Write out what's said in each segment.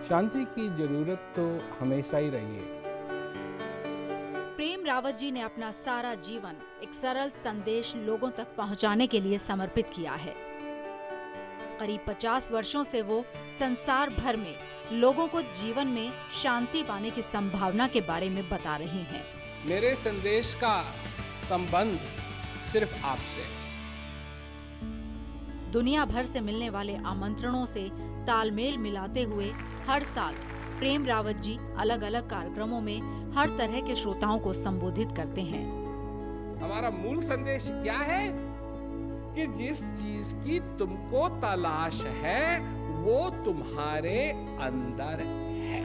शांति की जरूरत तो हमेशा ही रही है। प्रेम रावत जी ने अपना सारा जीवन एक सरल संदेश लोगों तक पहुंचाने के लिए समर्पित किया है। करीब 50 वर्षों से वो संसार भर में लोगों को जीवन में शांति पाने की संभावना के बारे में बता रही हैं। मेरे संदेश का संबंध सिर्फ आपसे। दुनिया भर से मिलने वाले आमंत्रणों से तालमेल मिलाते हुए हर साल प्रेम रावत जी अलग अलग कार्यक्रमों में हर तरह के श्रोताओं को संबोधित करते हैं। हमारा मूल संदेश क्या है कि जिस चीज की तुमको तलाश है वो तुम्हारे अंदर है।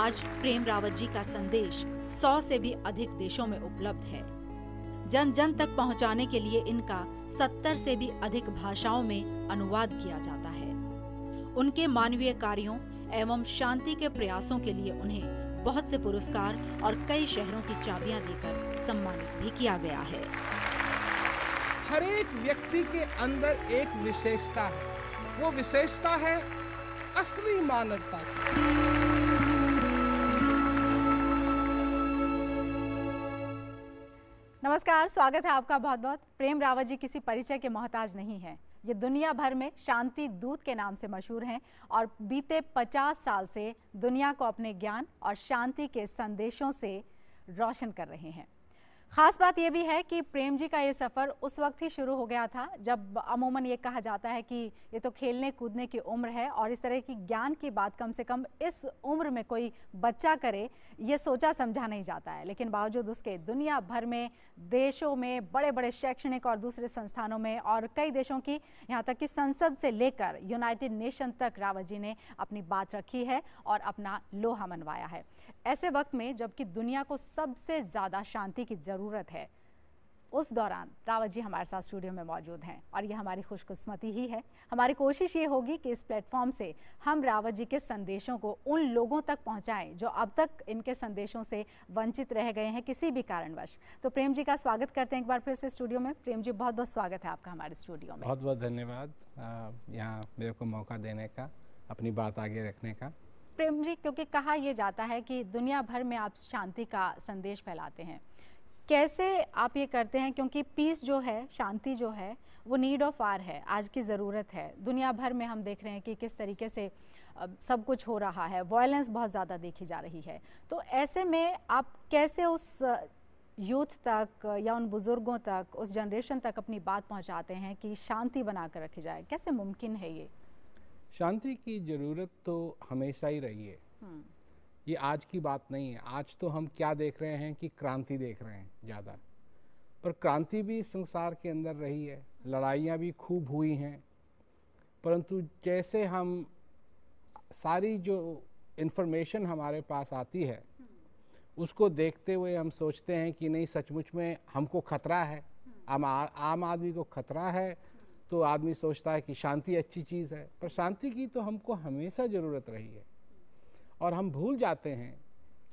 आज प्रेम रावत जी का संदेश 100 से भी अधिक देशों में उपलब्ध है। जन जन तक पहुंचाने के लिए इनका 70 से भी अधिक भाषाओं में अनुवाद किया जाता है। उनके मानवीय कार्यों एवं शांति के प्रयासों के लिए उन्हें बहुत से पुरस्कार और कई शहरों की चाबियां देकर सम्मानित भी किया गया है। हर एक व्यक्ति के अंदर एक विशेषता है, वो विशेषता है असली मानवता की। नमस्कार, स्वागत है आपका बहुत बहुत। प्रेम रावत जी किसी परिचय के मोहताज नहीं है। ये दुनिया भर में शांति दूत के नाम से मशहूर हैं और बीते 50 साल से दुनिया को अपने ज्ञान और शांति के संदेशों से रोशन कर रहे हैं। खास बात यह भी है कि प्रेम जी का ये सफ़र उस वक्त ही शुरू हो गया था जब अमूमन ये कहा जाता है कि ये तो खेलने कूदने की उम्र है और इस तरह की ज्ञान की बात कम से कम इस उम्र में कोई बच्चा करे ये सोचा समझा नहीं जाता है। लेकिन बावजूद उसके दुनिया भर में देशों में बड़े बड़े शैक्षणिक और दूसरे संस्थानों में और कई देशों की यहाँ तक कि संसद से लेकर यूनाइटेड नेशन तक रावत जी ने अपनी बात रखी है और अपना लोहा मनवाया है। ऐसे वक्त में जबकि दुनिया को सबसे ज़्यादा शांति की ज़रूरत है, उस दौरान रावत जी हमारे साथ स्टूडियो में मौजूद हैं और ये हमारी खुशकिस्मती ही है। हमारी कोशिश ये होगी कि इस प्लेटफॉर्म से हम रावत जी के संदेशों को उन लोगों तक पहुंचाएं जो अब तक इनके संदेशों से वंचित रह गए हैं किसी भी कारणवश। तो प्रेम जी का स्वागत करते हैं एक बार फिर से स्टूडियो में। प्रेम जी, बहुत बहुत स्वागत है आपका हमारे स्टूडियो में। बहुत बहुत धन्यवाद यहाँ मेरे को मौका देने का, अपनी बात आगे रखने का। प्रेम जी, क्योंकि कहा यह जाता है कि दुनिया भर में आप शांति का संदेश फैलाते हैं, कैसे आप ये करते हैं? क्योंकि पीस जो है, शांति जो है, वो नीड ऑफ आवर है, आज की ज़रूरत है। दुनिया भर में हम देख रहे हैं कि किस तरीके से सब कुछ हो रहा है, वायलेंस बहुत ज़्यादा देखी जा रही है। तो ऐसे में आप कैसे उस यूथ तक या उन बुज़ुर्गों तक, उस जनरेशन तक अपनी बात पहुंचाते हैं कि शांति बना कर रखी जाए? कैसे मुमकिन है ये? शांति की ज़रूरत तो हमेशा ही रही है। ये आज की बात नहीं है। आज तो हम क्या देख रहे हैं कि क्रांति देख रहे हैं ज़्यादा, पर क्रांति भी संसार के अंदर रही है, लड़ाइयाँ भी खूब हुई हैं। परंतु जैसे हम सारी जो इन्फॉर्मेशन हमारे पास आती है उसको देखते हुए हम सोचते हैं कि नहीं, सचमुच में हमको खतरा है, आम आदमी को खतरा है, तो आदमी सोचता है कि शांति अच्छी चीज़ है। पर शांति की तो हमको हमेशा ज़रूरत रही है और हम भूल जाते हैं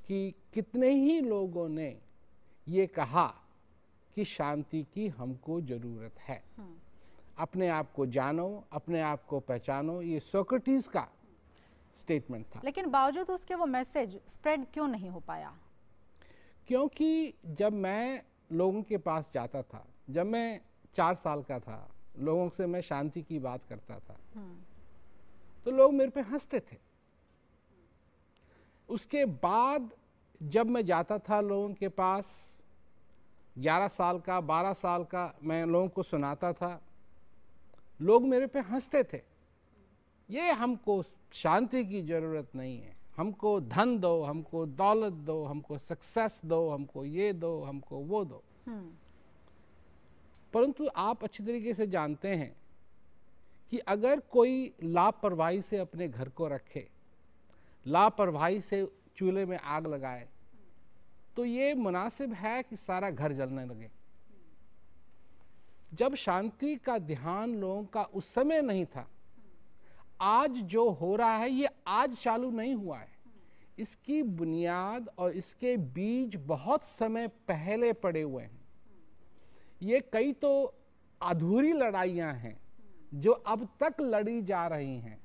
कि कितने ही लोगों ने ये कहा कि शांति की हमको ज़रूरत है। अपने आप को जानो, अपने आप को पहचानो, ये सोक्रेटिस का स्टेटमेंट था। लेकिन बावजूद उसके वो मैसेज स्प्रेड क्यों नहीं हो पाया? क्योंकि जब मैं लोगों के पास जाता था, जब मैं 4 साल का था, लोगों से मैं शांति की बात करता था तो लोग मेरे पे हंसते थे। उसके बाद जब मैं जाता था लोगों के पास, 11 साल का, 12 साल का, मैं लोगों को सुनाता था, लोग मेरे पे हंसते थे। ये हमको शांति की ज़रूरत नहीं है, हमको धन दो, हमको दौलत दो, हमको सक्सेस दो, हमको ये दो, हमको वो दो। परंतु आप अच्छी तरीके से जानते हैं कि अगर कोई लापरवाही से अपने घर को रखे, लापरवाही से चूल्हे में आग लगाए, तो ये मुनासिब है कि सारा घर जलने लगे। जब शांति का ध्यान लोगों का उस समय नहीं था, आज जो हो रहा है ये आज चालू नहीं हुआ है, इसकी बुनियाद और इसके बीज बहुत समय पहले पड़े हुए हैं। ये कई तो अधूरी लड़ाइयाँ हैं जो अब तक लड़ी जा रही हैं।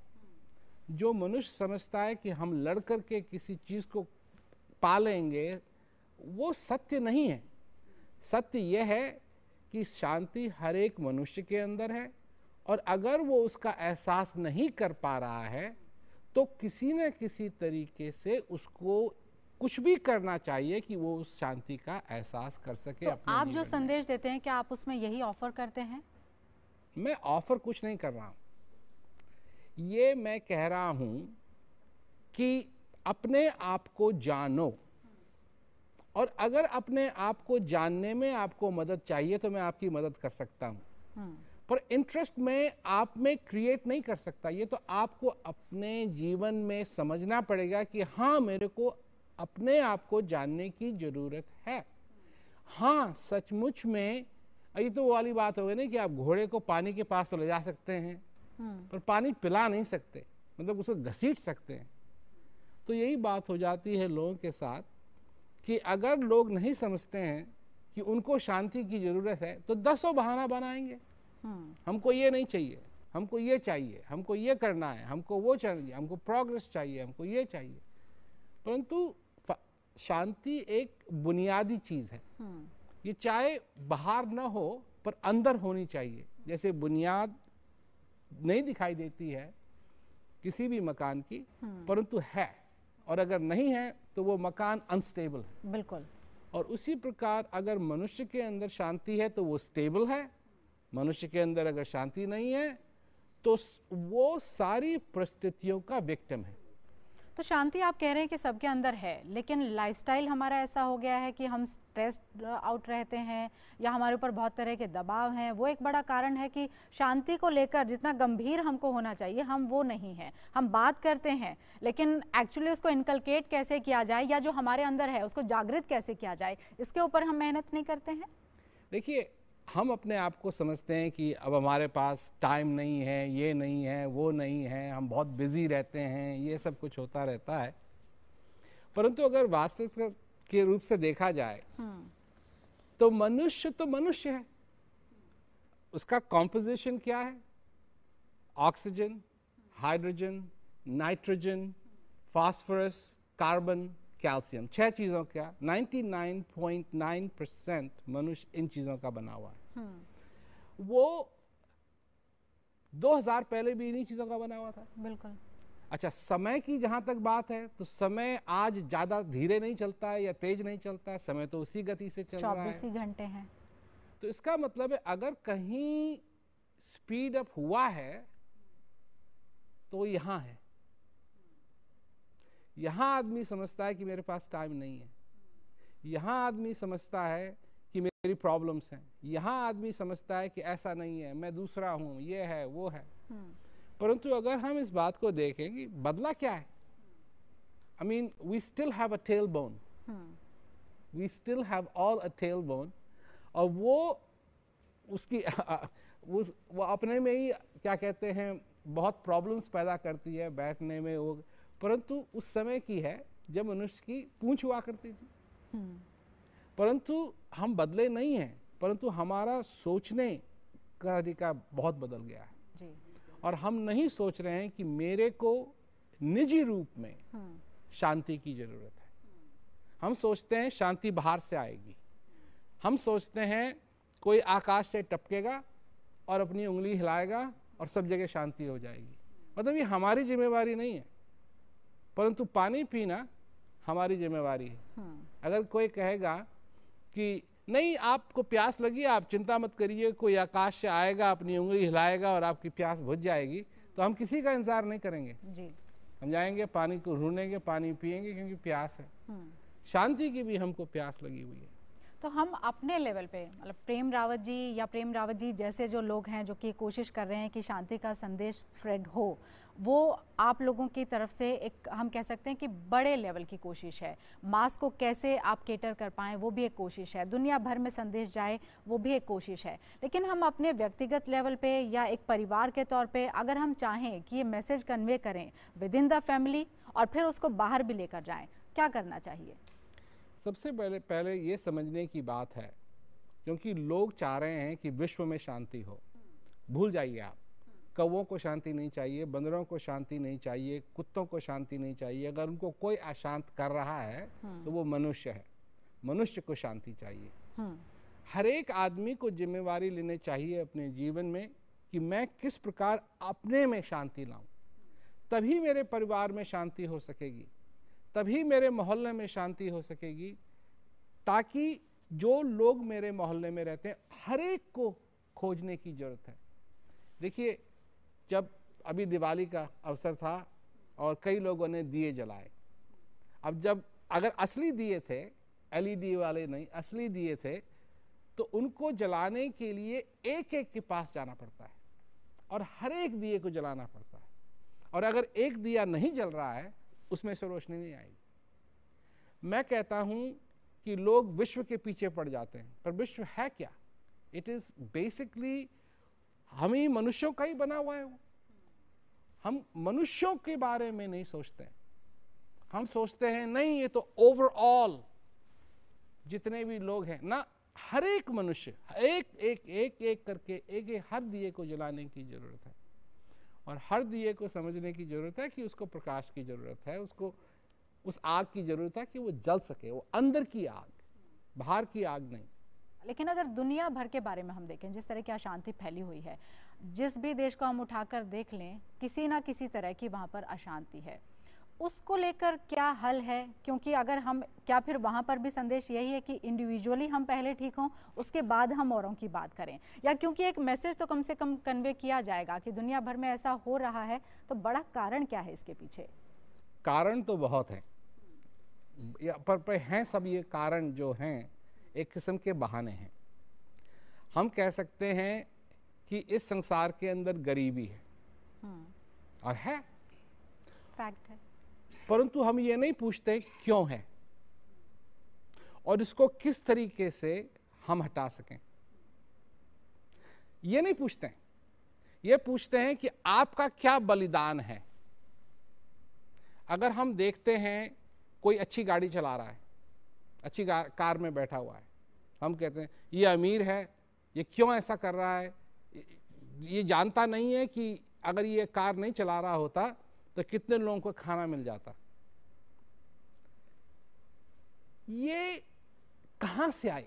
जो मनुष्य समझता है कि हम लड़ कर के किसी चीज़ को पा लेंगे, वो सत्य नहीं है। सत्य यह है कि शांति हर एक मनुष्य के अंदर है, और अगर वो उसका एहसास नहीं कर पा रहा है तो किसी न किसी तरीके से उसको कुछ भी करना चाहिए कि वो उस शांति का एहसास कर सके। तो अपने आप जो जीवन संदेश देते हैं, क्या आप उसमें यही ऑफर करते हैं? मैं ऑफर कुछ नहीं कर रहा हूं, ये मैं कह रहा हूं कि अपने आप को जानो, और अगर अपने आप को जानने में आपको मदद चाहिए तो मैं आपकी मदद कर सकता हूं, पर इंटरेस्ट में आप में क्रिएट नहीं कर सकता। ये तो आपको अपने जीवन में समझना पड़ेगा कि हाँ, मेरे को अपने आप को जानने की जरूरत है। हाँ, सचमुच में ये तो वो वाली बात हो गई ना कि आप घोड़े को पानी के पास तो ले जा सकते हैं, पर पानी पिला नहीं सकते, मतलब उसको घसीट सकते हैं। तो यही बात हो जाती है लोगों के साथ कि अगर लोग नहीं समझते हैं कि उनको शांति की जरूरत है तो 10 बहाना बनाएंगे। हमको ये नहीं चाहिए, हमको ये चाहिए, हमको ये करना है, हमको वो चाहिए, हमको प्रोग्रेस चाहिए, हमको ये चाहिए। परंतु शांति एक बुनियादी चीज है। ये चाहे बाहर न हो पर अंदर होनी चाहिए। जैसे बुनियाद नहीं दिखाई देती है किसी भी मकान की, परंतु है, और अगर नहीं है तो वो मकान अनस्टेबल है। बिल्कुल। और उसी प्रकार अगर मनुष्य के अंदर शांति है तो वो स्टेबल है, मनुष्य के अंदर अगर शांति नहीं है तो वो सारी परिस्थितियों का विक्टिम है। तो शांति आप कह रहे हैं कि सबके अंदर है, लेकिन लाइफस्टाइल हमारा ऐसा हो गया है कि हम स्ट्रेस्ड आउट रहते हैं या हमारे ऊपर बहुत तरह के दबाव हैं। वो एक बड़ा कारण है कि शांति को लेकर जितना गंभीर हमको होना चाहिए हम वो नहीं हैं। हम बात करते हैं लेकिन एक्चुअली उसको इनकलकेट कैसे किया जाए या जो हमारे अंदर है उसको जागृत कैसे किया जाए, इसके ऊपर हम मेहनत नहीं करते हैं। देखिए, हम अपने आप को समझते हैं कि अब हमारे पास टाइम नहीं है, ये नहीं है, वो नहीं है, हम बहुत बिजी रहते हैं, ये सब कुछ होता रहता है। परंतु अगर वास्तविक के रूप से देखा जाए तो मनुष्य है। उसका कॉम्पोजिशन क्या है? Oxygen, hydrogen, nitrogen, phosphorus, carbon, calcium, 6 चीजों का 99.9% मनुष्य इन चीजों का बना हुआ है। वो 2000 पहले भी इन्हीं चीजों का बना हुआ था। बिल्कुल। अच्छा, समय की जहां तक बात है तो समय आज ज्यादा धीरे नहीं चलता है या तेज नहीं चलता है, समय तो उसी गति से चल रहा है। 24 घंटे हैं। तो इसका मतलब है अगर कहीं स्पीड अप हुआ है तो यहां है। यहां आदमी समझता है कि मेरे पास टाइम नहीं है, यहां आदमी समझता है कि मेरी प्रॉब्लम्स हैं, यहां आदमी समझता है कि ऐसा नहीं है, मैं दूसरा हूं, ये है वो है। परंतु अगर हम इस बात को देखें कि बदला क्या है, I mean, we still have a tailbone. We still have all a tailbone. और वो उसकी वो अपने में ही क्या कहते हैं बहुत प्रॉब्लम्स पैदा करती है बैठने में वो, परंतु उस समय की है जब मनुष्य की पूंछ हुआ करती थी। परंतु हम बदले नहीं हैं, परंतु हमारा सोचने का तरीका बहुत बदल गया है जी। और हम नहीं सोच रहे हैं कि मेरे को निजी रूप में शांति की जरूरत है। हम सोचते हैं शांति बाहर से आएगी। हम सोचते हैं कोई आकाश से टपकेगा और अपनी उंगली हिलाएगा और सब जगह शांति हो जाएगी। मतलब ये हमारी जिम्मेवारी नहीं है, परंतु पानी पीना हमारी जिम्मेवारी है। अगर कोई कहेगा कि नहीं आपको प्यास लगी, आप चिंता मत करिए, कोई आकाश से आएगा अपनी उंगली हिलाएगा और आपकी प्यास बुझ जाएगी, तो हम किसी का इंतजार नहीं करेंगे जी। हम जाएंगे पानी को ढूंढेंगे, पानी पिएंगे क्योंकि प्यास है। शांति की भी हमको प्यास लगी हुई है। तो हम अपने लेवल पे मतलब प्रेम रावत जी या प्रेम रावत जी जैसे जो लोग हैं जो कि कोशिश कर रहे हैं कि शांति का संदेश स्प्रेड हो, वो आप लोगों की तरफ से एक हम कह सकते हैं कि बड़े लेवल की कोशिश है। मास को कैसे आप केटर कर पाएँ वो भी एक कोशिश है, दुनिया भर में संदेश जाए वो भी एक कोशिश है। लेकिन हम अपने व्यक्तिगत लेवल पे या एक परिवार के तौर पे अगर हम चाहें कि ये मैसेज कन्वे करें विद इन द फैमिली और फिर उसको बाहर भी लेकर जाएं, क्या करना चाहिए? सबसे पहले ये समझने की बात है, क्योंकि लोग चाह रहे हैं कि विश्व में शांति हो। भूल जाइए आप, कौवों को शांति नहीं चाहिए, बंदरों को शांति नहीं चाहिए, कुत्तों को शांति नहीं चाहिए। अगर उनको कोई अशांत कर रहा है तो वो मनुष्य है, मनुष्य को शांति चाहिए। हर एक आदमी को जिम्मेवारी लेनी चाहिए अपने जीवन में कि मैं किस प्रकार अपने में शांति लाऊं, तभी मेरे परिवार में शांति हो सकेगी, तभी मेरे मोहल्ले में शांति हो सकेगी, ताकि जो लोग मेरे मोहल्ले में रहते हैं हर एक को खोजने की जरूरत है। देखिए, जब अभी दिवाली का अवसर था और कई लोगों ने दिए जलाए। अब जब अगर असली दिए थे, एलईडी वाले नहीं, असली दिए थे, तो उनको जलाने के लिए एक एक के पास जाना पड़ता है और हर एक दिए को जलाना पड़ता है। और अगर एक दिया नहीं जल रहा है उसमें से रोशनी नहीं आएगी। मैं कहता हूं कि लोग विश्व के पीछे पड़ जाते हैं, पर विश्व है क्या? इट इज बेसिकली हम ही मनुष्यों का ही बना हुआ है। हम मनुष्यों के बारे में नहीं सोचते हैं। हम सोचते हैं नहीं, ये तो ओवरऑल जितने भी लोग हैं ना, हर एक मनुष्य एक एक एक एक करके एक एक हर दिए को जलाने की जरूरत है। और हर दिए को समझने की जरूरत है कि उसको प्रकाश की जरूरत है, उसको उस आग की जरूरत है कि वो जल सके, वो अंदर की आग, बाहर की आग नहीं। लेकिन अगर दुनिया भर के बारे में हम देखें, जिस तरह की अशांति फैली हुई है, जिस भी देश को हम उठाकर देख लें, किसी ना किसी तरह की वहाँ पर अशांति है। उसको लेकर क्या हल है? क्योंकि अगर हम, क्या फिर वहाँ पर भी संदेश यही है कि इंडिविजुअली हम पहले ठीक हों, उसके बाद हम औरों की बात करें? या क्योंकि एक मैसेज तो कम से कम कन्वे किया जाएगा कि दुनिया भर में ऐसा हो रहा है, तो बड़ा कारण क्या है इसके पीछे? कारण तो बहुत हैं, पर हैं सब ये कारण जो हैं एक किस्म के बहाने हैं। हम कह सकते हैं कि इस संसार के अंदर गरीबी है, और है, फैक्ट है, परंतु हम ये नहीं पूछते क्यों है और इसको किस तरीके से हम हटा सकें। ये नहीं पूछते हैं, ये पूछते हैं कि आपका क्या बलिदान है। अगर हम देखते हैं कोई अच्छी गाड़ी चला रहा है, अच्छी कार में बैठा हुआ है, हम कहते हैं ये अमीर है, ये क्यों ऐसा कर रहा है, ये जानता नहीं है कि अगर ये कार नहीं चला रहा होता तो कितने लोगों को खाना मिल जाता। ये कहां से आई?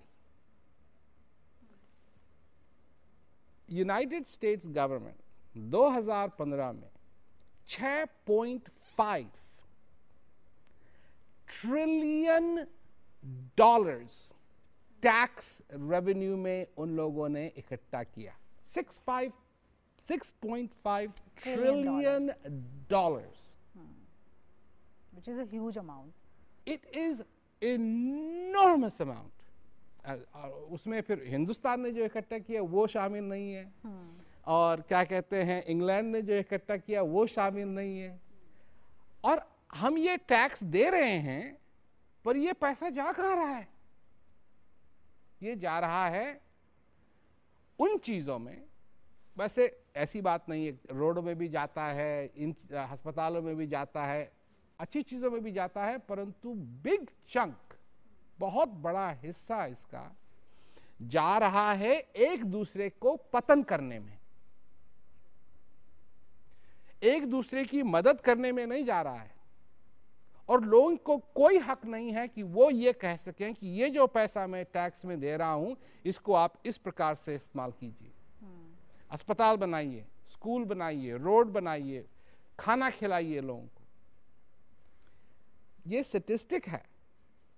यूनाइटेड स्टेट्स गवर्नमेंट 2015 में 6.5 ट्रिलियन डॉलर्स टैक्स रेवेन्यू में उन लोगों ने इकट्ठा किया। 6.5 trillion dollars, which is a huge amount. It is enormous amount. उसमें फिर हिंदुस्तान ने जो इकट्ठा किया वो शामिल नहीं है, और क्या कहते हैं इंग्लैंड ने जो इकट्ठा किया वो शामिल नहीं है। और हम ये टैक्स दे रहे हैं, पर ये पैसा जा कहाँ रहा है? ये जा रहा है उन चीज़ों में, वैसे ऐसी बात नहीं है, रोडों में भी जाता है, इन अस्पतालों में भी जाता है, अच्छी चीज़ों में भी जाता है, परंतु बिग चंक, बहुत बड़ा हिस्सा इसका जा रहा है एक दूसरे को पतन करने में, एक दूसरे की मदद करने में नहीं जा रहा है। और लोगों को कोई हक नहीं है कि वो ये कह सकें कि ये जो पैसा मैं टैक्स में दे रहा हूं इसको आप इस प्रकार से इस्तेमाल कीजिए। अस्पताल बनाइए, स्कूल बनाइए, रोड बनाइए, खाना खिलाइए लोगों को। ये स्टैटिस्टिक है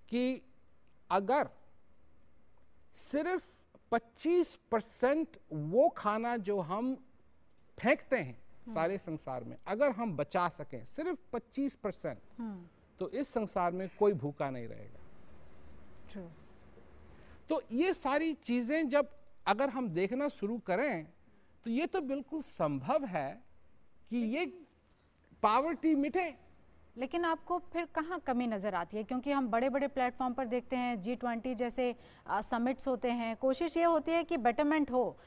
कि अगर सिर्फ 25% वो खाना जो हम फेंकते हैं सारे संसार में, अगर हम बचा सकें सिर्फ 25%, तो इस संसार में कोई भूखा नहीं रहेगा। True. तो ये सारी चीजें जब अगर हम देखना शुरू करें तो ये तो बिल्कुल संभव है कि ये पॉवर्टी मिटे। लेकिन आपको फिर कहाँ कमी नज़र आती है? क्योंकि हम बड़े बड़े प्लेटफॉर्म पर देखते हैं, G20 जैसे समिट्स होते हैं, कोशिश ये होती है कि बेटरमेंट हो,